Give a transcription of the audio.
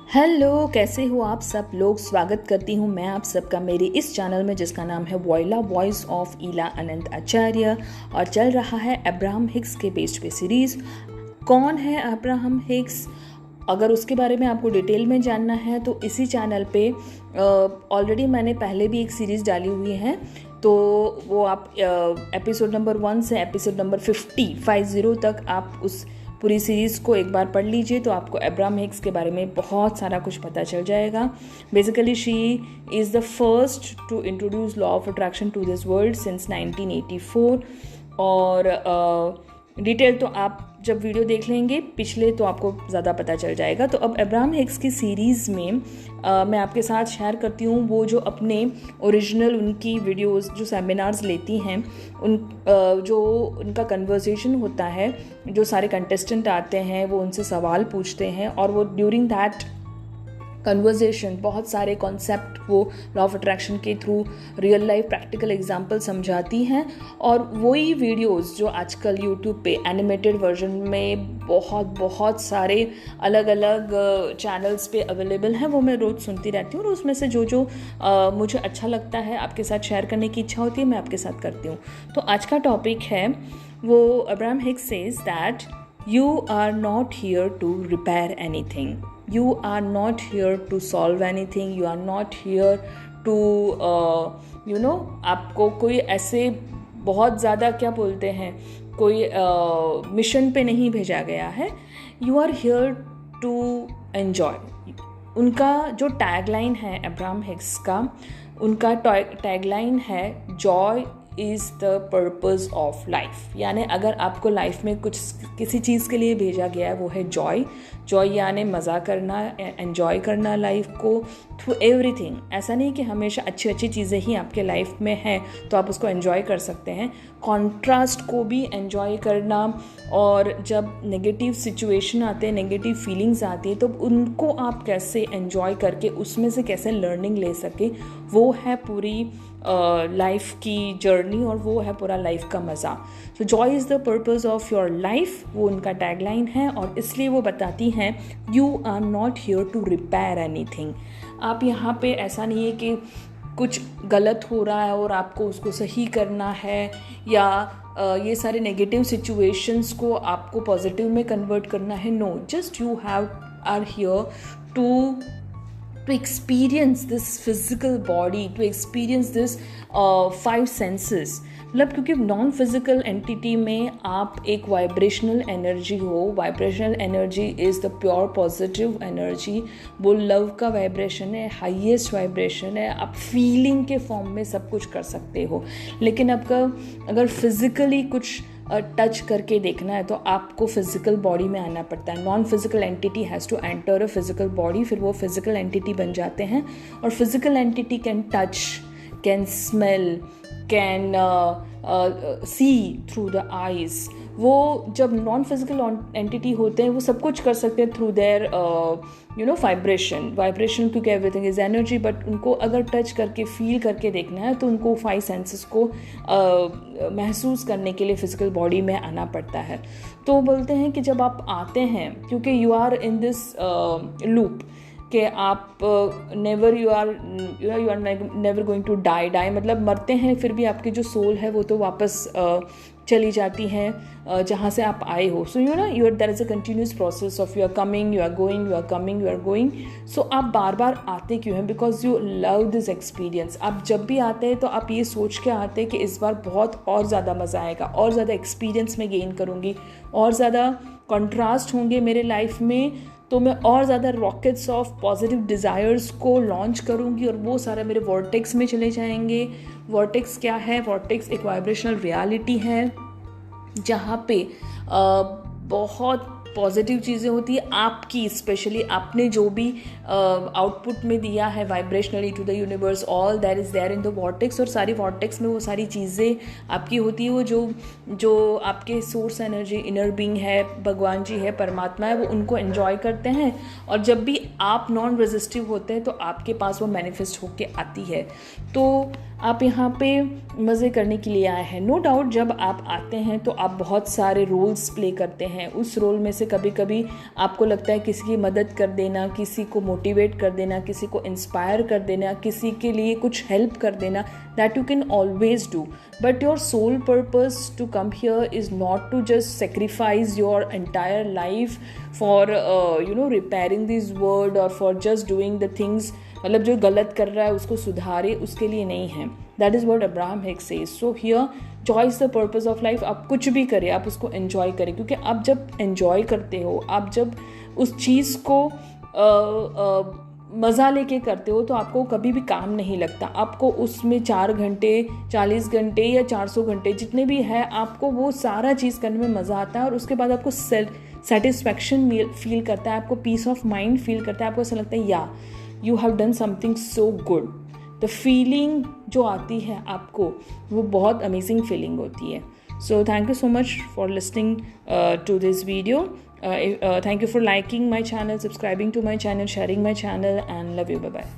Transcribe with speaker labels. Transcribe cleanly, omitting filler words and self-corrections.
Speaker 1: Hello, कैसे हो आप सब लोग। स्वागत करती हूँ मैं आप सबका मेरे इस चैनल में जिसका नाम है वॉइला वॉइस ऑफ ईला अनंत आचार्य। और चल रहा है अब्राहम हिक्स के बेस्ड पे सीरीज़। कौन है अब्राहम हिक्स, अगर उसके बारे में आपको डिटेल में जानना है तो इसी चैनल पे ऑलरेडी मैंने पहले भी एक सीरीज़ डाली हुई है, तो वो आप एपिसोड नंबर 1 से एपिसोड नंबर 50 तक आप उस पूरी सीरीज़ को एक बार पढ़ लीजिए तो आपको अब्राहम हिक्स के बारे में बहुत सारा कुछ पता चल जाएगा। Basically she is the first to introduce law of attraction to this world since 1984। और डिटेल तो आप जब वीडियो देख लेंगे पिछले तो आपको ज़्यादा पता चल जाएगा। तो अब अब्राहम हिक्स की सीरीज़ में मैं आपके साथ शेयर करती हूँ वो जो अपने ओरिजिनल उनकी वीडियोस जो सेमिनार्स लेती हैं, जो उनका कन्वर्सेशन होता है, जो सारे कंटेस्टेंट आते हैं वो उनसे सवाल पूछते हैं और वो ड्यूरिंग दैट कन्वर्सेशन बहुत सारे कॉन्सेप्ट वो लॉ ऑफ अट्रैक्शन के through real life practical example समझाती हैं। और वही वीडियोस जो आजकल यूट्यूब पे एनिमेटेड वर्जन में बहुत सारे अलग अलग चैनल्स पे अवेलेबल हैं, वो मैं रोज़ सुनती रहती हूँ और उसमें से जो मुझे अच्छा लगता है आपके साथ शेयर करने की इच्छा होती है मैं आपके साथ करती हूँ। तो आज का टॉपिक है वो Abraham Hicks says that you are not here to repair anything, you are not here to solve anything, you are not here to आपको कोई ऐसे बहुत ज़्यादा क्या बोलते हैं कोई मिशन पे नहीं भेजा गया है। you are here to enjoy। उनका जो टैगलाइन है अब्राहम हिक्स का, उनका टैगलाइन है Joy is the purpose of life. यानी अगर आपको लाइफ में कुछ किसी चीज़ के लिए भेजा गया है वो है जॉय। जॉय यानी मज़ा करना, एन्जॉय करना लाइफ को थ्रू एवरीथिंग। ऐसा नहीं कि हमेशा अच्छी अच्छी चीज़ें ही आपके लाइफ में हैं तो आप उसको एन्जॉय कर सकते हैं, कॉन्ट्रास्ट को भी एन्जॉय करना। और जब नेगेटिव सिचुएशन आते हैं, नेगेटिव फीलिंग्स आती है तो उनको आप कैसे एन्जॉय करके उसमें से कैसे लर्निंग ले सके, वो है पूरी लाइफ की जर्नी और वो है पूरा लाइफ का मज़ा। तो joy is the purpose of your life, वो उनका टैगलाइन है। और इसलिए वो बताती हैं you are not here to repair anything. आप यहाँ पे ऐसा नहीं है कि कुछ गलत हो रहा है और आपको उसको सही करना है या ये सारे नेगेटिव सिचुएशंस को आपको पॉजिटिव में कन्वर्ट करना है। No, just you have are here to experience this physical body, to experience this 5 senses। मतलब क्योंकि नॉन फिजिकल एंटिटी में आप एक वाइब्रेशनल एनर्जी हो। Vibrational energy is the pure positive energy. वो लव का वाइब्रेशन है, हाईएस्ट वाइब्रेशन है। आप फीलिंग के फॉर्म में सब कुछ कर सकते हो, लेकिन आपका अगर फिजिकली कुछ टच करके देखना है तो आपको फिजिकल बॉडी में आना पड़ता है। Non physical entity has to enter a physical body, फिर वो फिजिकल एंटिटी बन जाते हैं। और physical entity can touch, can smell, can see through the eyes. वो जब नॉन फिजिकल एंटिटी होते हैं वो सब कुछ कर सकते हैं थ्रू देयर वाइब्रेशन, क्योंकि एवरीथिंग इज़ एनर्जी। बट उनको अगर टच करके फील करके देखना है तो उनको 5 सेंसेस को महसूस करने के लिए फिजिकल बॉडी में आना पड़ता है। तो बोलते हैं कि जब आप आते हैं, क्योंकि you are in this loop कि आप you are never going to die मतलब मरते हैं फिर भी आपकी जो सोल है वो तो वापस चली जाती हैं जहाँ से आप आए हो। So you are there is a continuous process of you are coming, you are going, you are coming, you are going. So आप बार बार आते क्यों हैं? Because you love this experience. आप जब भी आते हैं तो आप ये सोच के आते हैं कि इस बार बहुत और ज़्यादा मज़ा आएगा, और ज़्यादा एक्सपीरियंस में गेन करूँगी, और ज़्यादा कॉन्ट्रास्ट होंगे मेरे लाइफ में, तो मैं और ज़्यादा रॉकेट्स ऑफ पॉजिटिव डिज़ायर्स को लॉन्च करूँगी और वो सारा मेरे वॉर्टेक्स में चले जाएंगे। वॉर्टेक्स क्या है? वॉर्टेक्स एक वाइब्रेशनल रियलिटी है जहाँ पे बहुत पॉजिटिव चीज़ें होती है आपकी, स्पेशली आपने जो भी आउटपुट में दिया है vibrationally to the universe, all that is there in the vortex. और सारी वॉर्टेक्स में वो सारी चीज़ें आपकी होती है। वो जो आपके सोर्स एनर्जी, इनर बीइंग है, भगवान जी है, परमात्मा है, वो उनको एंजॉय करते हैं। और जब भी आप नॉन रेजिस्टिव होते हैं तो आपके पास वो मैनिफेस्ट होके आती है। तो आप यहाँ पे मज़े करने के लिए आए हैं। नो डाउट जब आप आते हैं तो आप बहुत सारे रोल्स प्ले करते हैं। उस रोल में से कभी कभी आपको लगता है किसी की मदद कर देना, किसी को मोटिवेट कर देना, किसी को इंस्पायर कर देना, किसी के लिए कुछ हेल्प कर देना, that you can always do. But your sole purpose to come here is not to just sacrifice your entire life for repairing this world और for just doing the things, मतलब जो गलत कर रहा है उसको सुधारे, उसके लिए नहीं है। That is what Abraham Hicks says. So here choice the purpose of life. आप कुछ भी करें, आप उसको एन्जॉय करें, क्योंकि आप जब एन्जॉय करते हो, आप जब उस चीज़ को मज़ा लेके करते हो तो आपको कभी भी काम नहीं लगता। आपको उसमें 4 घंटे, 40 घंटे या 400 घंटे जितने भी है, आपको वो सारा चीज़ करने में मज़ा आता है और उसके बाद आपको सेटिस्फैक्शन फील करता है, आपको पीस ऑफ माइंड फील करता है, आपको ऐसा लगता है या you have done something so good. The feeling जो आती है आपको, वो बहुत अमेजिंग फीलिंग होती है। So thank you so much for listening to this video. Thank you for liking my channel, subscribing to my channel, sharing my channel, and love you. Bye bye.